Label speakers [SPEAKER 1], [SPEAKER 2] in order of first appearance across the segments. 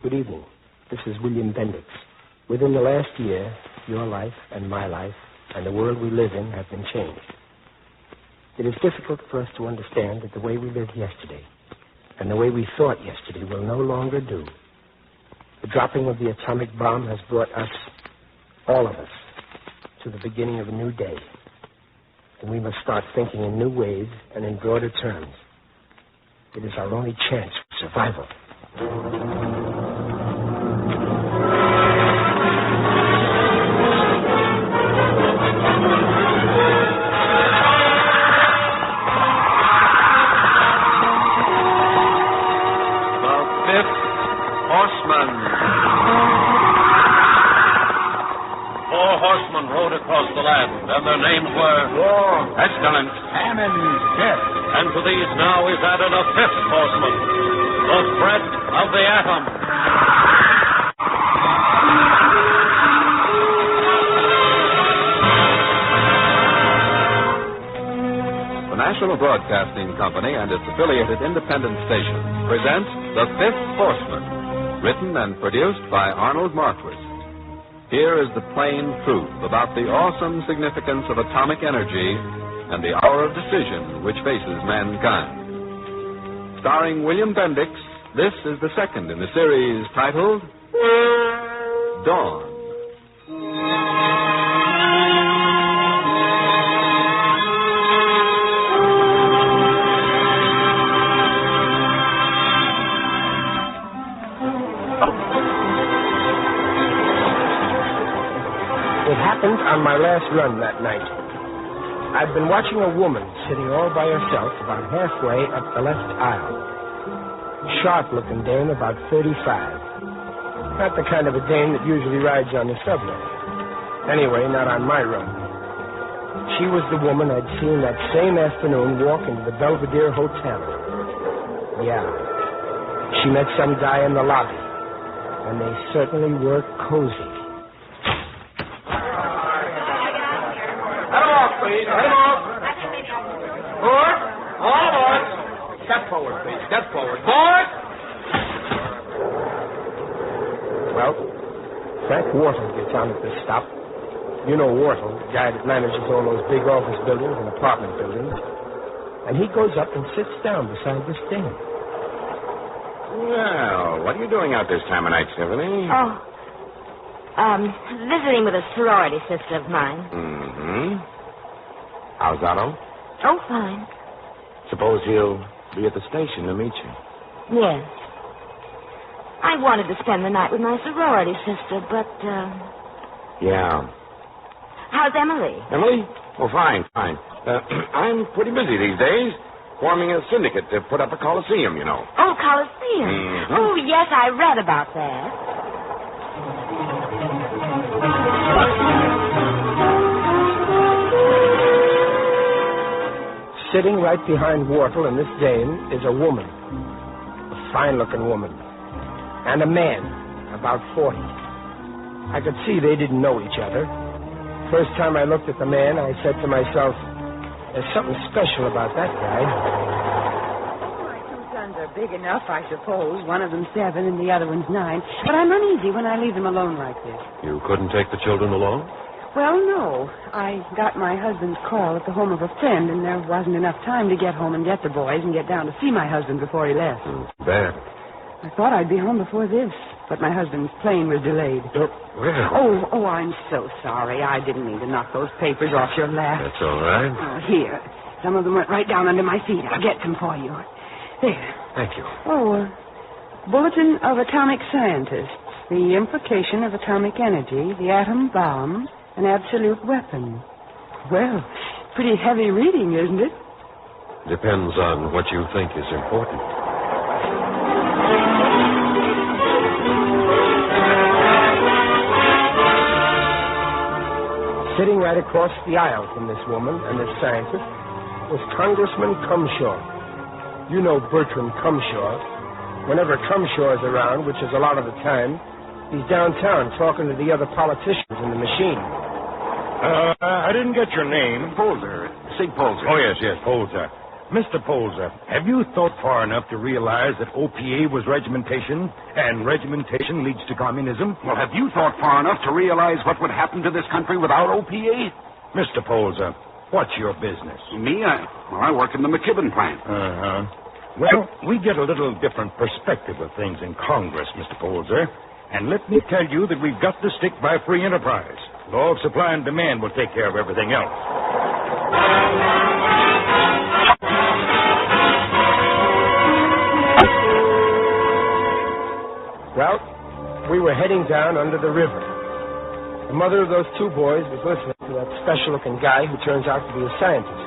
[SPEAKER 1] Good evening. This is Wiliam Bendix. Within the last year, your life and my life and the world we live in have been changed. It is difficult for us to understand that the way we lived yesterday and the way we thought yesterday will no longer do. The dropping of the atomic bomb has brought us, all of us, to the beginning of a new day. And we must start thinking in new ways and in broader terms. It is our only chance for survival.
[SPEAKER 2] Horseman. 4 horsemen rode across the land, and their names were...
[SPEAKER 3] War.
[SPEAKER 2] Excellent.
[SPEAKER 3] Famine. Death.
[SPEAKER 2] And to these now is added a 5th horseman, the threat of the atom.
[SPEAKER 4] The National Broadcasting Company and its affiliated independent stations present The 5th Horseman, written and produced by Arnold Marquis. Here is the plain truth about the awesome significance of atomic energy and the hour of decision which faces mankind. Starring Wiliam Bendix, this is the second in the series titled Dawn.
[SPEAKER 1] It happened on my last run that night. I'd been watching a woman sitting all by herself about halfway up the left aisle. Sharp-looking dame, about 35. Not the kind of a dame that usually rides on the subway. Anyway, not on my run. She was the woman I'd seen that same afternoon walk into the Belvedere Hotel. Yeah. She met some guy in the lobby, and they certainly were cozy.
[SPEAKER 3] Please, let him off. Forward. All aboard. Step forward, please. Step forward. Forward.
[SPEAKER 1] Well, Frank Wharton gets on at this stop. You know Wharton, the guy that manages all those big office buildings and apartment buildings. And he goes up and sits down beside this dame.
[SPEAKER 5] Well, what are you doing out this time of night, Tiffany?
[SPEAKER 6] Visiting with a sorority sister of mine.
[SPEAKER 5] Mm-hmm. How's Otto?
[SPEAKER 6] Oh, fine.
[SPEAKER 5] Suppose he'll be at the station to meet you.
[SPEAKER 6] Yes. I wanted to spend the night with my sorority sister, but,
[SPEAKER 5] Yeah.
[SPEAKER 6] How's Emily?
[SPEAKER 5] Emily? Oh, fine. I'm pretty busy these days, forming a syndicate to put up a coliseum, you know.
[SPEAKER 6] Oh, Coliseum.
[SPEAKER 5] Mm-hmm.
[SPEAKER 6] Oh, yes, I read about that.
[SPEAKER 1] Sitting right behind Wharton and this dame is a woman, a fine-looking woman, and a man, about 40. I could see they didn't know each other. First time I looked at the man, I said to myself, there's something special about that guy.
[SPEAKER 7] My 2 sons are big enough, I suppose. One of them's 7 and the other one's 9. But I'm uneasy when I leave them alone like this.
[SPEAKER 2] You couldn't take the children along?
[SPEAKER 7] Well, no. I got my husband's call at the home of a friend, and there wasn't enough time to get home and get the boys and get down to see my husband before he left.
[SPEAKER 2] Bad.
[SPEAKER 7] I thought I'd be home before this, but my husband's plane was delayed.
[SPEAKER 2] Well.
[SPEAKER 7] Oh, I'm so sorry. I didn't mean to knock those papers off your lap.
[SPEAKER 2] That's all right.
[SPEAKER 7] Oh, here. Some of them went right down under my feet. I'll get them for you. There.
[SPEAKER 2] Thank you.
[SPEAKER 7] Oh, Bulletin of Atomic Scientists. The implication of atomic energy, the atom bomb, an absolute weapon. Well, pretty heavy reading, isn't it?
[SPEAKER 2] Depends on what you think is important.
[SPEAKER 1] Sitting right across the aisle from this woman and this scientist was Congressman Cumshaw. You know Bertram Cumshaw. Whenever Cumshaw is around, which is a lot of the time, he's downtown talking to the other politicians in the machine.
[SPEAKER 3] I didn't get your name.
[SPEAKER 5] Polzer. Sig Polzer.
[SPEAKER 3] Oh, yes, Polzer.
[SPEAKER 8] Mr. Polzer, have you thought far enough to realize that OPA was regimentation, and regimentation leads to communism?
[SPEAKER 9] Well, have you thought far enough to realize what would happen to this country without OPA?
[SPEAKER 8] Mr. Polzer, what's your business?
[SPEAKER 9] Me? I work in the McKibben plant.
[SPEAKER 8] Uh-huh. Well, we get a little different perspective of things in Congress, Mr. Polzer. And let me tell you that we've got to stick by free enterprise. Law of supply and demand will take care of everything else.
[SPEAKER 1] Well, we were heading down under the river. The mother of those two boys was listening to that special-looking guy who turns out to be a scientist.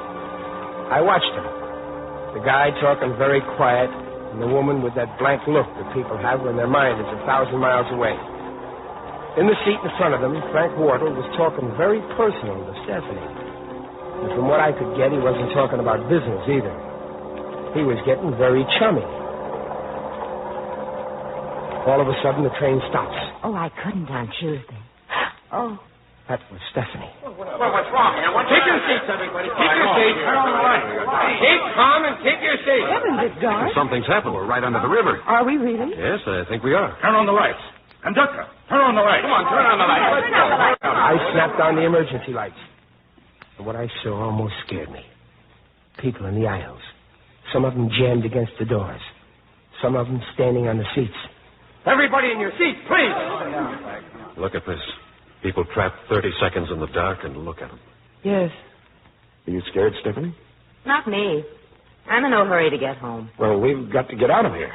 [SPEAKER 1] I watched him. The guy talking very quiet, and the woman with that blank look that people have when their mind is 1,000 miles away. In the seat in front of them, Frank Wardle was talking very personal to Stephanie. And from what I could get, he wasn't talking about business either. He was getting very chummy. All of a sudden, the train stops.
[SPEAKER 6] Oh, I couldn't on Tuesday. Oh.
[SPEAKER 1] That was Stephanie.
[SPEAKER 3] Well, what's wrong here? Take your seats, everybody. Keep your seats. Turn on the light. Keep calm and keep your seats.
[SPEAKER 7] Heavens, it's dark.
[SPEAKER 9] Something's happened. We're right under the river.
[SPEAKER 7] Are we really?
[SPEAKER 4] Yes, I think we are.
[SPEAKER 8] Turn on the lights. Conductor, turn on the lights.
[SPEAKER 3] Come on, turn on the lights. Let's go.
[SPEAKER 1] I snapped on the emergency lights. And what I saw almost scared me. People in the aisles. Some of them jammed against the doors. Some of them standing on the seats.
[SPEAKER 3] Everybody in your seats, please.
[SPEAKER 4] Look at this. People trapped 30 seconds in the dark, and look at them.
[SPEAKER 7] Yes.
[SPEAKER 5] Are you scared, Stephanie?
[SPEAKER 6] Not me. I'm in no hurry to get home.
[SPEAKER 5] Well, we've got to get out of here.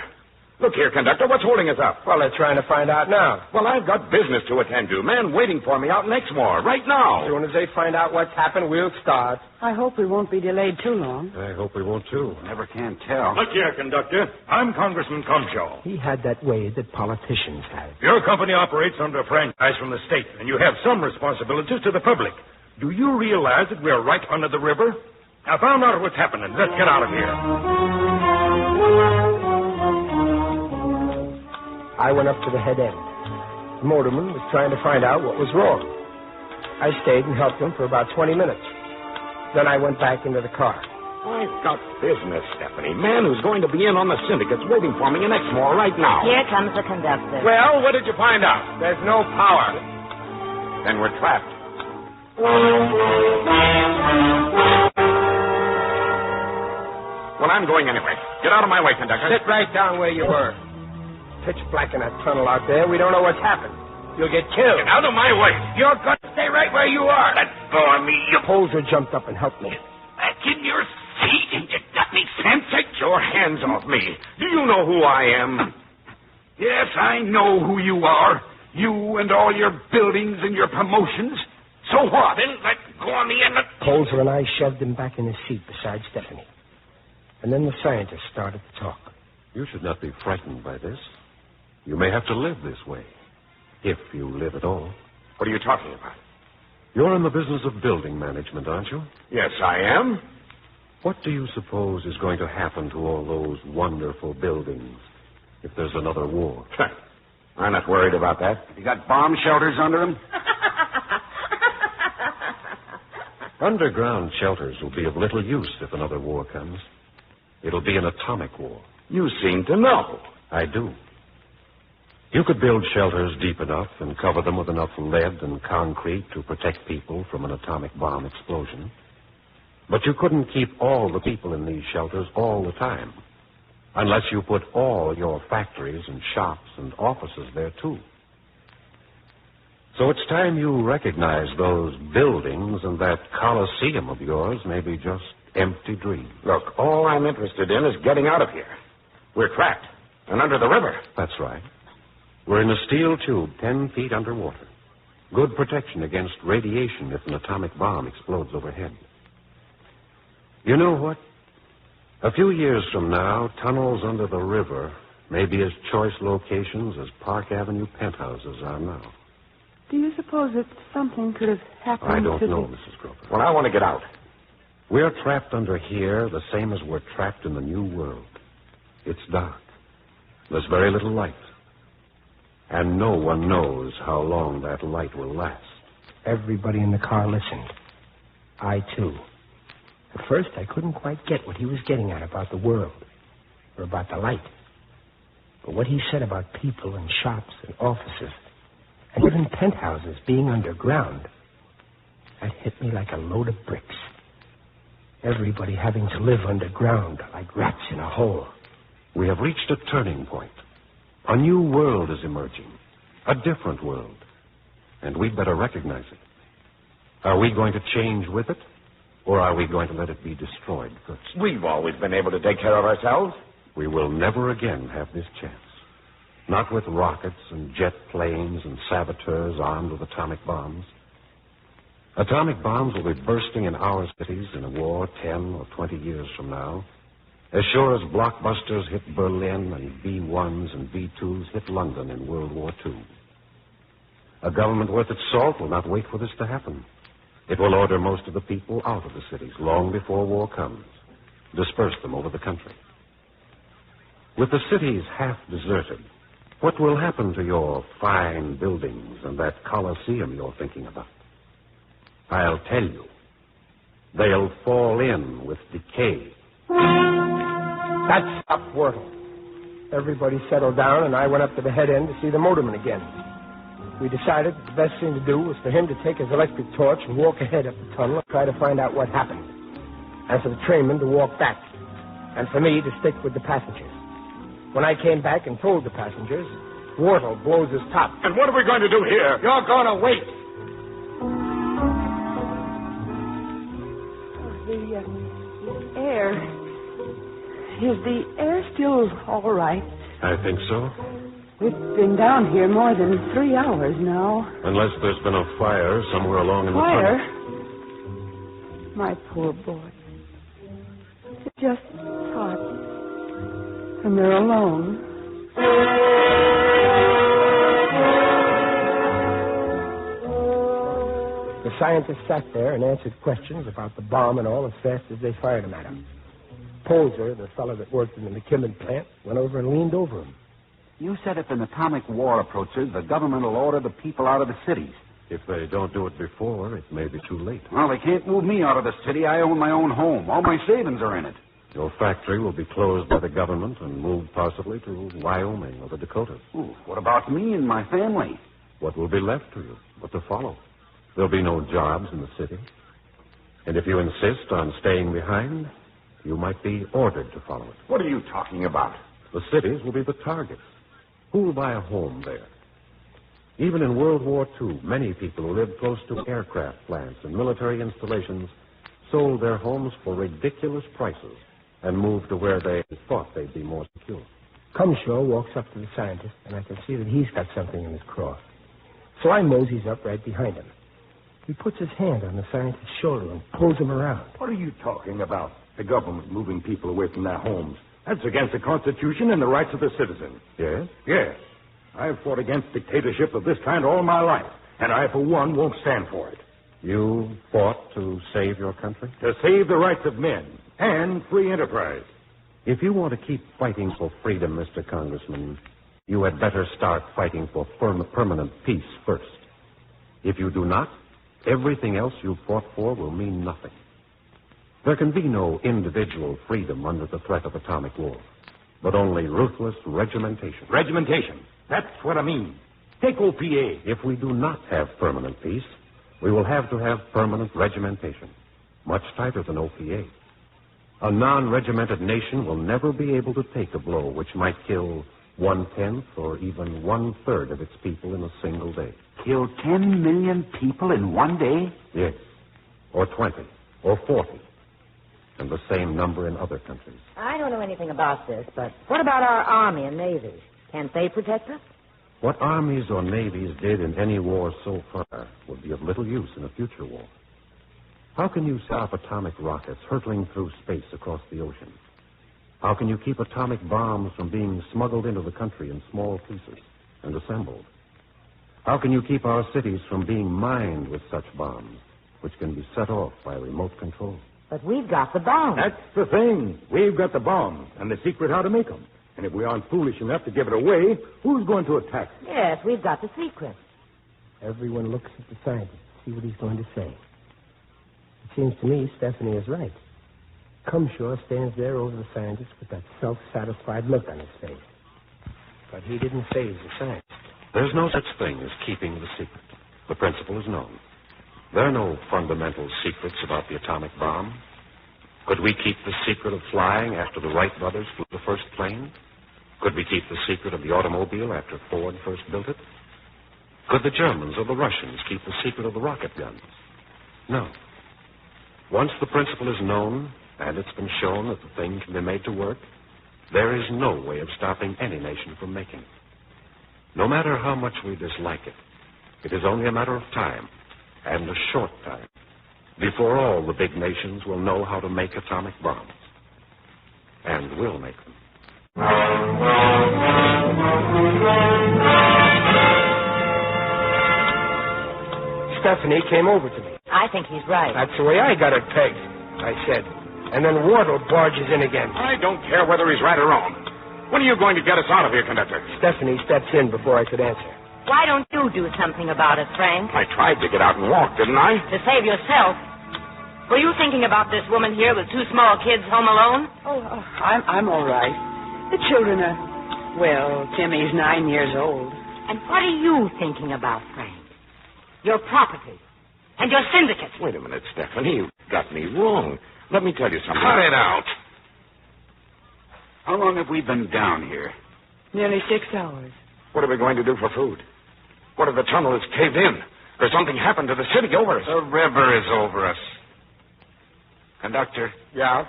[SPEAKER 5] Look here, conductor, what's holding us up?
[SPEAKER 1] Well, they're trying to find out now.
[SPEAKER 5] Well, I've got business to attend to. Man waiting for me out in Exmoor right now.
[SPEAKER 1] As soon as they find out what's happened, we'll start.
[SPEAKER 7] I hope we won't be delayed too long.
[SPEAKER 4] I hope we won't, too.
[SPEAKER 9] Never can tell.
[SPEAKER 8] Look here, conductor. I'm Congressman Cumshaw.
[SPEAKER 1] He had that way that politicians have.
[SPEAKER 8] Your company operates under a franchise from the state, and you have some responsibilities to the public. Do you realize that we're right under the river? Now, found out what's happening. Let's get out of here.
[SPEAKER 1] I went up to the head end. The motorman was trying to find out what was wrong. I stayed and helped him for about 20 minutes. Then I went back into the car.
[SPEAKER 5] I've got business, Stephanie. Man who's going to be in on the syndicate's waiting for me in Exmoor right now.
[SPEAKER 6] Here comes the conductor.
[SPEAKER 3] Well, what did you find out?
[SPEAKER 1] There's no power.
[SPEAKER 5] Then we're trapped. Well, I'm going anyway. Get out of my way, conductor.
[SPEAKER 1] Sit right down where you were. Pitch black in that tunnel out there. We don't know what's happened. You'll get killed.
[SPEAKER 3] Get out of my way. You're going to stay right where you are.
[SPEAKER 5] Let go of me, you...
[SPEAKER 1] Polzer jumped up and helped me.
[SPEAKER 5] Back in your seat. Ain't you got any sense? Take your hands off me. Do you know who I am?
[SPEAKER 9] Yes, I know who you are. You and all your buildings and your promotions. So what?
[SPEAKER 5] Then let go of me and let...
[SPEAKER 1] Polzer and I shoved him back in his seat beside Stephanie. And then the scientist started to talk.
[SPEAKER 4] You should not be frightened by this. You may have to live this way, if you live at all.
[SPEAKER 5] What are you talking about?
[SPEAKER 4] You're in the business of building management, aren't you?
[SPEAKER 5] Yes, I am.
[SPEAKER 4] What do you suppose is going to happen to all those wonderful buildings if there's another war?
[SPEAKER 5] I'm not worried about that.
[SPEAKER 9] You got bomb shelters under them?
[SPEAKER 4] Underground shelters will be of little use if another war comes. It'll be an atomic war.
[SPEAKER 5] You seem to know.
[SPEAKER 4] I do. You could build shelters deep enough and cover them with enough lead and concrete to protect people from an atomic bomb explosion. But you couldn't keep all the people in these shelters all the time, unless you put all your factories and shops and offices there, too. So it's time you recognize those buildings and that coliseum of yours may be just empty dreams.
[SPEAKER 5] Look, all I'm interested in is getting out of here. We're trapped and under the river.
[SPEAKER 4] That's right. We're in a steel tube 10 feet underwater. Good protection against radiation if an atomic bomb explodes overhead. You know what? A few years from now, tunnels under the river may be as choice locations as Park Avenue penthouses are now.
[SPEAKER 7] Do you suppose that something could have happened
[SPEAKER 4] I don't
[SPEAKER 7] to
[SPEAKER 4] know,
[SPEAKER 7] the...
[SPEAKER 4] Mrs. Grover.
[SPEAKER 5] Well, I want to get out.
[SPEAKER 4] We're trapped under here the same as we're trapped in the New World. It's dark. There's very little light. And no one knows how long that light will last.
[SPEAKER 1] Everybody in the car listened. I, too. At first, I couldn't quite get what he was getting at about the world or about the light. But what he said about people and shops and offices and even penthouses being underground, that hit me like a load of bricks. Everybody having to live underground like rats in a hole.
[SPEAKER 10] We have reached a turning point. A new world is emerging. A different world. And we'd better recognize it. Are we going to change with it? Or are we going to let it be destroyed first?
[SPEAKER 5] We've always been able to take care of ourselves.
[SPEAKER 10] We will never again have this chance. Not with rockets and jet planes and saboteurs armed with atomic bombs. Atomic bombs will be bursting in our cities in a war 10 or 20 years from now. As sure as blockbusters hit Berlin and B-1s and B-2s hit London in World War II. A government worth its salt will not wait for this to happen. It will order most of the people out of the cities long before war comes. Disperse them over the country. With the cities half deserted, what will happen to your fine buildings and that Colosseum you're thinking about? I'll tell you. They'll fall in with decay.
[SPEAKER 1] That's up, Wordle. Everybody settled down, and I went up to the head end to see the motorman again. We decided that the best thing to do was for him to take his electric torch and walk ahead up the tunnel and try to find out what happened. And for the trainman to walk back. And for me to stick with the passengers. When I came back and told the passengers, Wardle blows his top.
[SPEAKER 9] And what are we going to do here?
[SPEAKER 1] You're going to wait.
[SPEAKER 7] The air. Is the air still all right?
[SPEAKER 10] I think so.
[SPEAKER 7] We've been down here more than 3 hours now.
[SPEAKER 10] Unless there's been a fire somewhere along in the
[SPEAKER 7] Fire?
[SPEAKER 10] tunnel.
[SPEAKER 7] My poor boy. It's just hot. And they're alone.
[SPEAKER 1] The scientists sat there and answered questions about the bomb and all as fast as they fired them at him. Polzer, the fellow that worked in the McKimmon plant, went over and leaned over him.
[SPEAKER 11] You said if an atomic war approaches, the government will order the people out of the cities.
[SPEAKER 10] If they don't do it before, it may be too late.
[SPEAKER 11] Well, they can't move me out of the city. I own my own home. All my savings are in it.
[SPEAKER 10] Your factory will be closed by the government and moved possibly to Wyoming or the Dakotas.
[SPEAKER 11] Ooh, what about me and my family?
[SPEAKER 10] What will be left to you? What to follow? There'll be no jobs in the city. And if you insist on staying behind, you might be ordered to follow it.
[SPEAKER 5] What are you talking about?
[SPEAKER 10] The cities will be the targets. Who will buy a home there? Even in World War II, many people who lived close to aircraft plants and military installations sold their homes for ridiculous prices and moved to where they thought they'd be more secure.
[SPEAKER 1] Cumshaw walks up to the scientist, and I can see that he's got something in his craw. So I moseys up right behind him. He puts his hand on the scientist's shoulder and pulls him around.
[SPEAKER 8] What are you talking about? The government moving people away from their homes. That's against the Constitution and the rights of the citizen.
[SPEAKER 10] Yes?
[SPEAKER 8] Yes. I've fought against dictatorship of this kind all my life, and I, for one, won't stand for it.
[SPEAKER 10] You fought to save your country?
[SPEAKER 8] To save the rights of men and free enterprise.
[SPEAKER 10] If you want to keep fighting for freedom, Mr. Congressman, you had better start fighting for permanent peace first. If you do not, everything else you fought for will mean nothing. There can be no individual freedom under the threat of atomic war, but only ruthless regimentation.
[SPEAKER 8] Regimentation. That's what I mean. Take OPA.
[SPEAKER 10] If we do not have permanent peace, we will have to have permanent regimentation, much tighter than OPA. A non-regimented nation will never be able to take a blow which might kill 1/10 or even 1/3 of its people in a single day.
[SPEAKER 11] Kill 10 million people in one day?
[SPEAKER 10] Yes. Or 20. Or 40. And the same number in other countries.
[SPEAKER 6] I don't know anything about this, but what about our Army and Navy? Can't they protect us?
[SPEAKER 10] What armies or navies did in any war so far would be of little use in a future war. How can you stop atomic rockets hurtling through space across the ocean? How can you keep atomic bombs from being smuggled into the country in small pieces and assembled? How can you keep our cities from being mined with such bombs, which can be set off by remote control?
[SPEAKER 6] But we've got the bombs.
[SPEAKER 8] That's the thing. We've got the bombs and the secret how to make them. And if we aren't foolish enough to give it away, who's going to attack us?
[SPEAKER 6] Yes, we've got the secret.
[SPEAKER 1] Everyone looks at the scientist to see what he's going to say. It seems to me Stephanie is right. Cumshaw stands there over the scientist with that self-satisfied look on his face. But he didn't phase the scientist.
[SPEAKER 10] There's no such thing as keeping the secret. The principle is known. There are no fundamental secrets about the atomic bomb. Could we keep the secret of flying after the Wright brothers flew the first plane? Could we keep the secret of the automobile after Ford first built it? Could the Germans or the Russians keep the secret of the rocket guns? No. Once the principle is known, and it's been shown that the thing can be made to work, there is no way of stopping any nation from making it. No matter how much we dislike it, it is only a matter of time, and a short time, before all the big nations will know how to make atomic bombs. And will make them.
[SPEAKER 1] Stephanie came over to me.
[SPEAKER 6] I think he's right.
[SPEAKER 1] That's the way I got it pegged, I said. And then Wardle barges in again.
[SPEAKER 5] I don't care whether he's right or wrong. When are you going to get us out of here, conductor?
[SPEAKER 1] Stephanie steps in before I could answer.
[SPEAKER 6] Why don't you do something about it, Frank?
[SPEAKER 5] I tried to get out and walk, didn't I?
[SPEAKER 6] To save yourself. Were you thinking about this woman here with two small kids home alone?
[SPEAKER 7] I'm all right. The children are, well, Timmy's 9 years old.
[SPEAKER 6] And what are you thinking about, Frank? Your property. And your syndicates.
[SPEAKER 5] Wait a minute, Stephanie. You got me wrong. Let me tell you something.
[SPEAKER 9] Cut it out.
[SPEAKER 11] How long have we been down here?
[SPEAKER 7] Nearly 6 hours.
[SPEAKER 5] What are we going to do for food? What if the tunnel is caved in? Or something happened to the city over us?
[SPEAKER 9] The river is over us.
[SPEAKER 11] Conductor,
[SPEAKER 1] Yeah?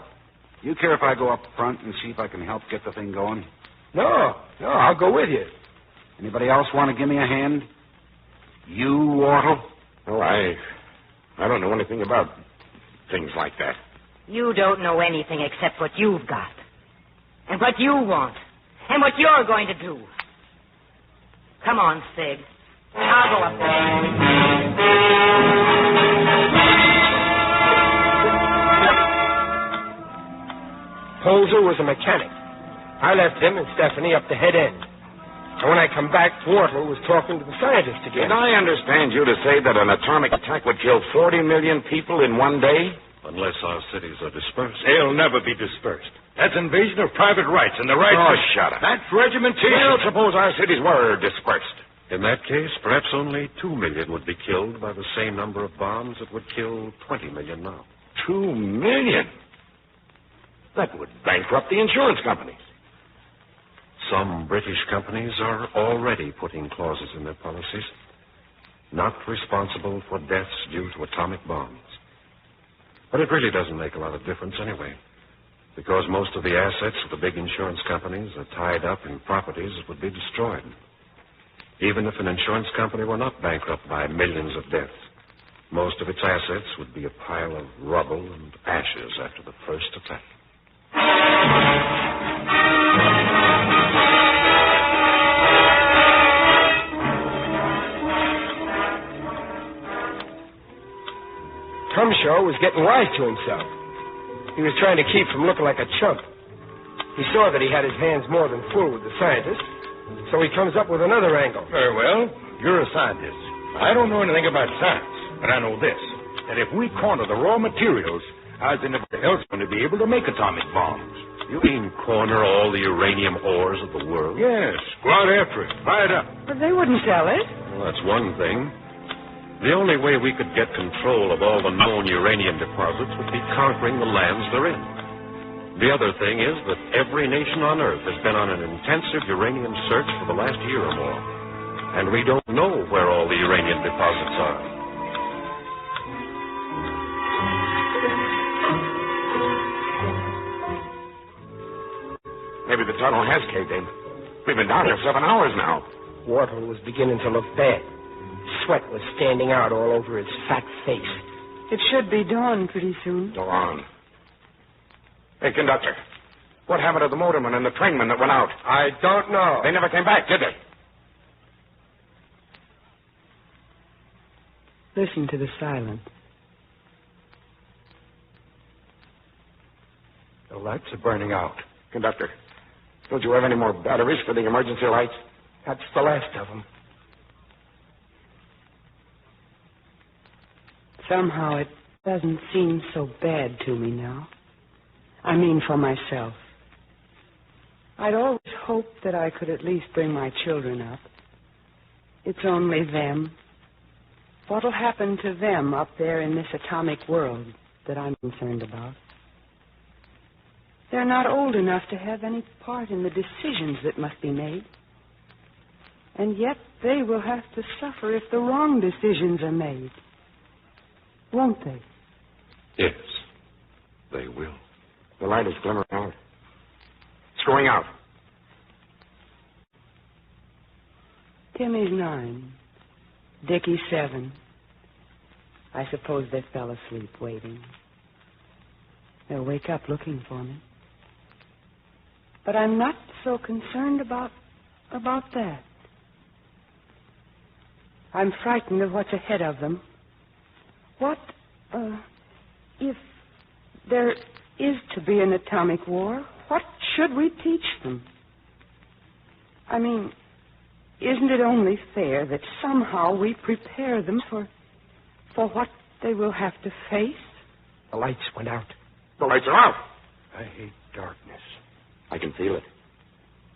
[SPEAKER 11] you care if I go up front and see if I can help get the thing going?
[SPEAKER 1] No, I'll go with you.
[SPEAKER 11] Anybody else want to give me a hand? You, Wardle?
[SPEAKER 5] Oh, I don't know anything about things like that.
[SPEAKER 6] You don't know anything except what you've got. And what you want. And what you're going to do. Come on, Sid. I'll go up there.
[SPEAKER 1] Holzer was a mechanic. I left him and Stephanie up the head end. And when I come back, Wardle was talking to the scientist again.
[SPEAKER 5] Did I understand you to say that an atomic attack would kill 40 million people in one day?
[SPEAKER 10] Unless our cities are dispersed.
[SPEAKER 8] They'll never be dispersed. That's invasion of private rights, and the rights...
[SPEAKER 5] Oh, shut up.
[SPEAKER 8] That's regimentation.
[SPEAKER 5] Well, suppose our cities were dispersed.
[SPEAKER 10] In that case, perhaps only 2 million would be killed by the same number of bombs that would kill 20 million now.
[SPEAKER 5] 2 million? That would bankrupt the insurance companies.
[SPEAKER 10] Some British companies are already putting clauses in their policies. Not responsible for deaths due to atomic bombs. But it really doesn't make a lot of difference anyway. Because most of the assets of the big insurance companies are tied up in properties that would be destroyed. Even if an insurance company were not bankrupt by millions of deaths, most of its assets would be a pile of rubble and ashes after the first attack.
[SPEAKER 1] Cumshaw was getting wise to himself. He was trying to keep from looking like a chump. He saw that he had his hands more than full with the scientist, so he comes up with another angle.
[SPEAKER 8] Very well. You're a scientist. I don't know anything about science, but I know this, that if we corner the raw materials, how's anybody else going to be able to make atomic bombs?
[SPEAKER 10] You mean corner all the uranium ores of the world?
[SPEAKER 8] Yes. Go out after it. Buy it up.
[SPEAKER 7] But they wouldn't sell it.
[SPEAKER 10] Well, that's one thing. The only way we could get control of all the known uranium deposits would be conquering the lands they're in. The other thing is that every nation on Earth has been on an intensive uranium search for the last year or more. And we don't know where all the uranium deposits are.
[SPEAKER 5] Maybe the tunnel has caved in. We've been down here 7 hours now.
[SPEAKER 1] Wardle was beginning to look bad. Sweat was standing out all over his fat face.
[SPEAKER 7] It should be dawn pretty soon.
[SPEAKER 5] Dawn. Hey, conductor. What happened to the motorman and the trainman that went out?
[SPEAKER 1] I don't know.
[SPEAKER 5] They never came back, did they?
[SPEAKER 7] Listen to the silence.
[SPEAKER 8] The lights are burning out.
[SPEAKER 5] Conductor, don't you have any more batteries for the emergency lights?
[SPEAKER 1] That's the last of them.
[SPEAKER 7] Somehow it doesn't seem so bad to me now. I mean for myself. I'd always hoped that I could at least bring my children up. It's only them. What'll happen to them up there in this atomic world that I'm concerned about? They're not old enough to have any part in the decisions that must be made. And yet they will have to suffer if the wrong decisions are made. Won't they?
[SPEAKER 10] Yes, they will.
[SPEAKER 5] The light is glimmering out. It's going out.
[SPEAKER 7] Timmy's 9. Dickie's 7. I suppose they fell asleep waiting. They'll wake up looking for me. But I'm not so concerned about that. I'm frightened of what's ahead of them. What, if there is to be an atomic war, what should we teach them? I mean, isn't it only fair that somehow we prepare them for what they will have to face?
[SPEAKER 1] The lights went out.
[SPEAKER 5] The lights are out.
[SPEAKER 1] I hate darkness.
[SPEAKER 5] I can feel it.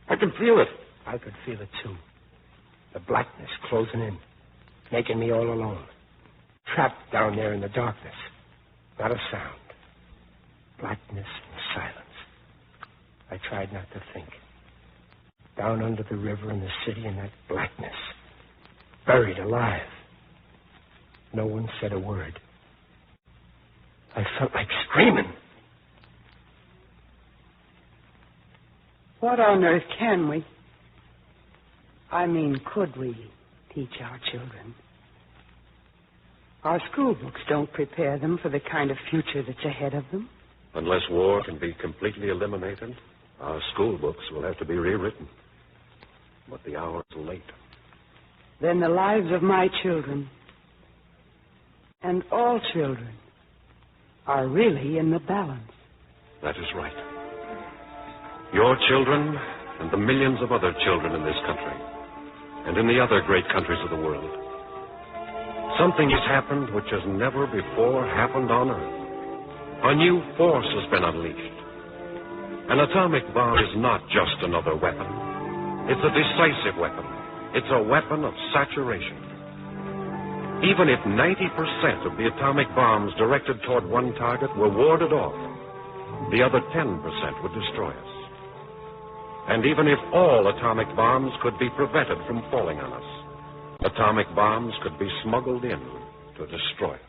[SPEAKER 5] I can feel it.
[SPEAKER 1] I could feel it, too. The blackness closing in, making me all alone. Trapped down there in the darkness. Not a sound. Blackness and silence. I tried not to think. Down under the river and the city in that blackness. Buried alive. No one said a word. I felt like screaming.
[SPEAKER 7] What on earth can we? I mean, could we teach our children? Our school books don't prepare them for the kind of future that's ahead of them.
[SPEAKER 10] Unless war can be completely eliminated, our school books will have to be rewritten. But the hour is late.
[SPEAKER 7] Then the lives of my children, and all children, are really in the balance.
[SPEAKER 10] That is right. Your children and the millions of other children in this country, and in the other great countries of the world. Something has happened which has never before happened on Earth. A new force has been unleashed. An atomic bomb is not just another weapon. It's a decisive weapon. It's a weapon of saturation. Even if 90% of the atomic bombs directed toward one target were warded off, the other 10% would destroy us. And even if all atomic bombs could be prevented from falling on us, atomic bombs could be smuggled in to destroy us.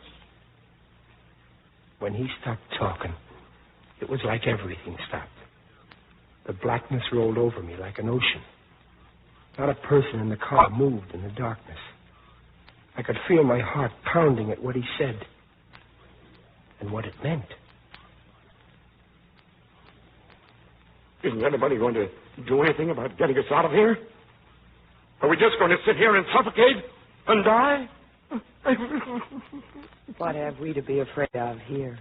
[SPEAKER 1] When he stopped talking, it was like everything stopped. The blackness rolled over me like an ocean. Not a person in the car moved in the darkness. I could feel my heart pounding at what he said and what it meant.
[SPEAKER 5] Isn't anybody going to do anything about getting us out of here? Are we just going to sit here and suffocate and die?
[SPEAKER 7] What have we to be afraid of here?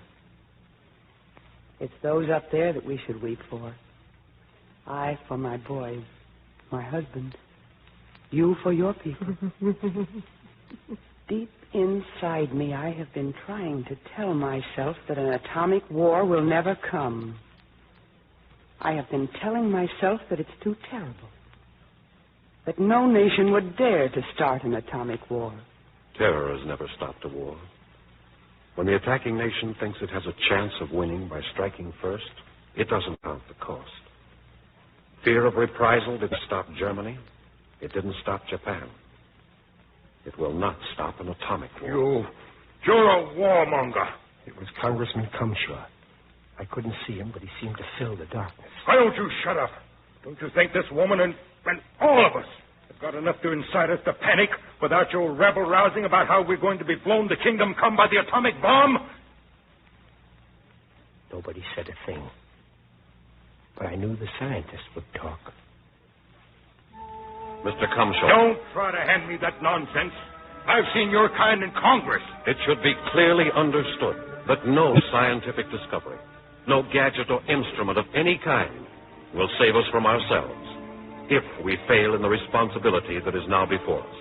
[SPEAKER 7] It's those up there that we should weep for. I for my boys, my husband. You for your people. Deep inside me, I have been trying to tell myself that an atomic war will never come. I have been telling myself that it's too terrible. That no nation would dare to start an atomic war.
[SPEAKER 10] Terror has never stopped a war. When the attacking nation thinks it has a chance of winning by striking first, it doesn't count the cost. Fear of reprisal didn't stop Germany. It didn't stop Japan. It will not stop an atomic war.
[SPEAKER 8] You're a warmonger.
[SPEAKER 1] It was Congressman Cumshaw. I couldn't see him, but he seemed to fill the darkness.
[SPEAKER 8] Why don't you shut up? Don't you think this woman and all of us have got enough to incite us to panic without your rabble-rousing about how we're going to be blown to kingdom come by the atomic bomb?
[SPEAKER 1] Nobody said a thing. But I knew the scientists would talk.
[SPEAKER 10] Mr. Cumshaw.
[SPEAKER 8] Don't try to hand me that nonsense. I've seen your kind in Congress.
[SPEAKER 10] It should be clearly understood that no scientific discovery, no gadget or instrument of any kind will save us from ourselves if we fail in the responsibility that is now before us.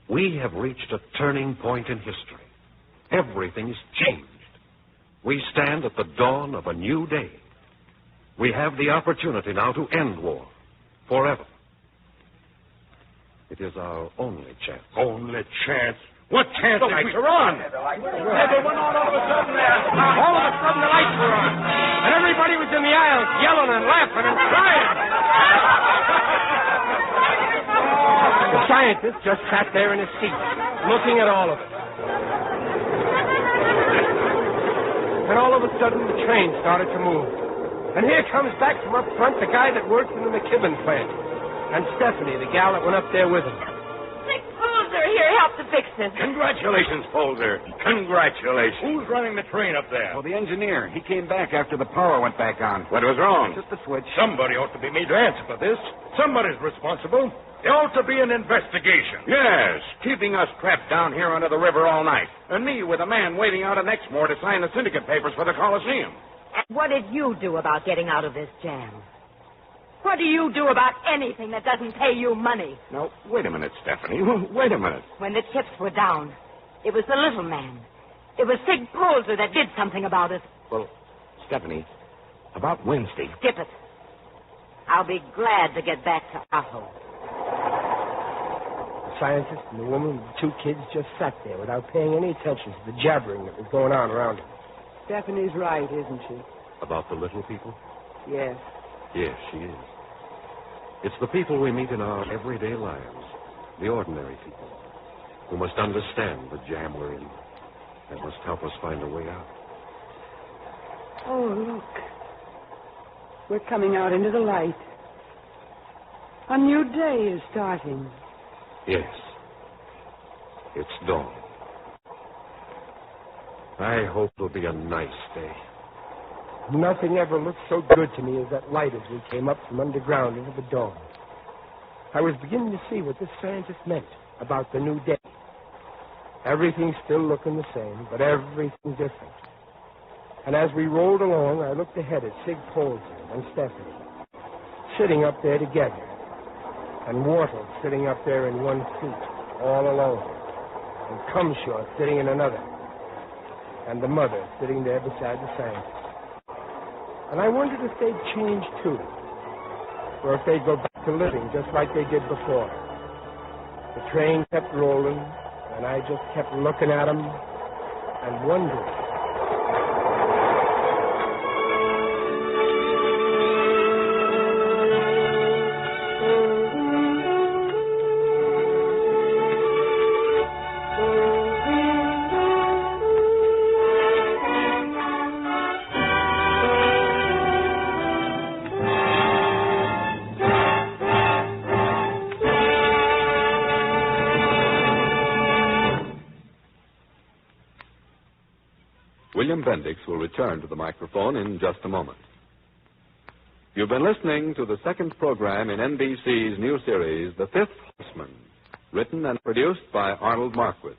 [SPEAKER 10] We have reached a turning point in history. Everything is changed. We stand at the dawn of a new day. We have the opportunity now to end war forever. It is our only chance.
[SPEAKER 8] Only chance? What chance?
[SPEAKER 3] The lights are on. Everyone all of a sudden there. All of a sudden the lights were on. And everybody was in the aisles yelling and laughing and crying. The scientist just sat there in his seat, looking at all of it. And all of a sudden the train started to move. And here comes back from up front the guy that works in the McKibben plant. And Stephanie, the gal that went up there with him.
[SPEAKER 12] Here, help to fix this.
[SPEAKER 8] Congratulations, Polder. Congratulations.
[SPEAKER 11] Who's running the train up there?
[SPEAKER 8] Well,
[SPEAKER 11] the engineer. He came back after the power went back on.
[SPEAKER 8] What was wrong?
[SPEAKER 11] Just a switch.
[SPEAKER 8] Somebody ought to be made to answer for this. Somebody's responsible. There ought to be an investigation. Yes. Keeping us trapped down here under the river all night. And me with a man waiting out at Exmoor to sign the syndicate papers for the Coliseum.
[SPEAKER 6] What did you do about getting out of this jam? What do you do about anything that doesn't pay you money?
[SPEAKER 8] Now, wait a minute, Stephanie. Wait a minute.
[SPEAKER 6] When the chips were down, it was the little man. It was Sig Polzer that did something about it.
[SPEAKER 8] Well, Stephanie, about Wednesday.
[SPEAKER 6] Skip it. I'll be glad to get back to Aho.
[SPEAKER 1] The scientist and the woman with the two kids just sat there without paying any attention to the jabbering that was going on around them.
[SPEAKER 7] Stephanie's right, isn't she?
[SPEAKER 10] About the little people?
[SPEAKER 7] Yes.
[SPEAKER 10] Yes, she is. It's the people we meet in our everyday lives, the ordinary people, who must understand the jam we're in and must help us find a way out.
[SPEAKER 7] Oh, look. We're coming out into the light. A new day is starting.
[SPEAKER 10] Yes. It's dawn. I hope it'll be a nice day.
[SPEAKER 1] Nothing ever looked so good to me as that light as we came up from underground into the dawn. I was beginning to see what this scientist meant about the new day. Everything's still looking the same, but everything different. And as we rolled along, I looked ahead at Sig Polzer and Stephanie, sitting up there together, and Wortle sitting up there in one seat, all alone, and Cumshaw sitting in another, and the mother sitting there beside the scientist. And I wondered if they'd change, too, or if they'd go back to living just like they did before. The train kept rolling, and I just kept looking at them and wondering.
[SPEAKER 4] William Bendix will return to the microphone in just a moment. You've been listening to the second program in NBC's new series, The Fifth Horseman, written and produced by Arnold Marquis.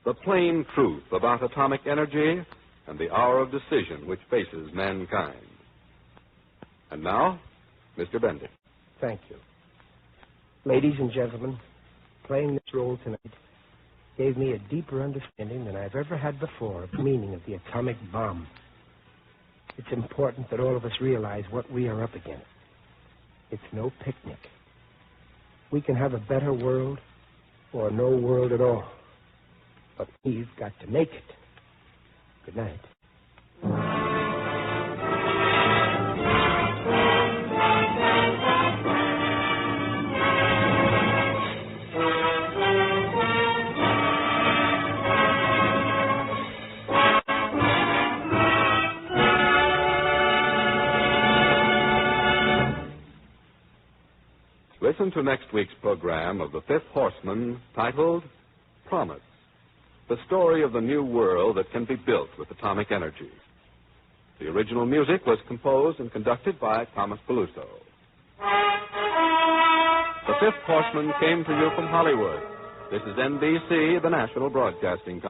[SPEAKER 4] The plain truth about atomic energy and the hour of decision which faces mankind. And now, Mr. Bendix.
[SPEAKER 1] Thank you. Ladies and gentlemen, playing this role tonight gave me a deeper understanding than I've ever had before of the meaning of the atomic bomb. It's important that all of us realize what we are up against. It's no picnic. We can have a better world or no world at all. But we've got to make it. Good night.
[SPEAKER 4] Listen to next week's program of The Fifth Horseman, titled Promise, the story of the new world that can be built with atomic energy. The original music was composed and conducted by Thomas Peluso. The Fifth Horseman came to you from Hollywood. This is NBC, the National Broadcasting Company.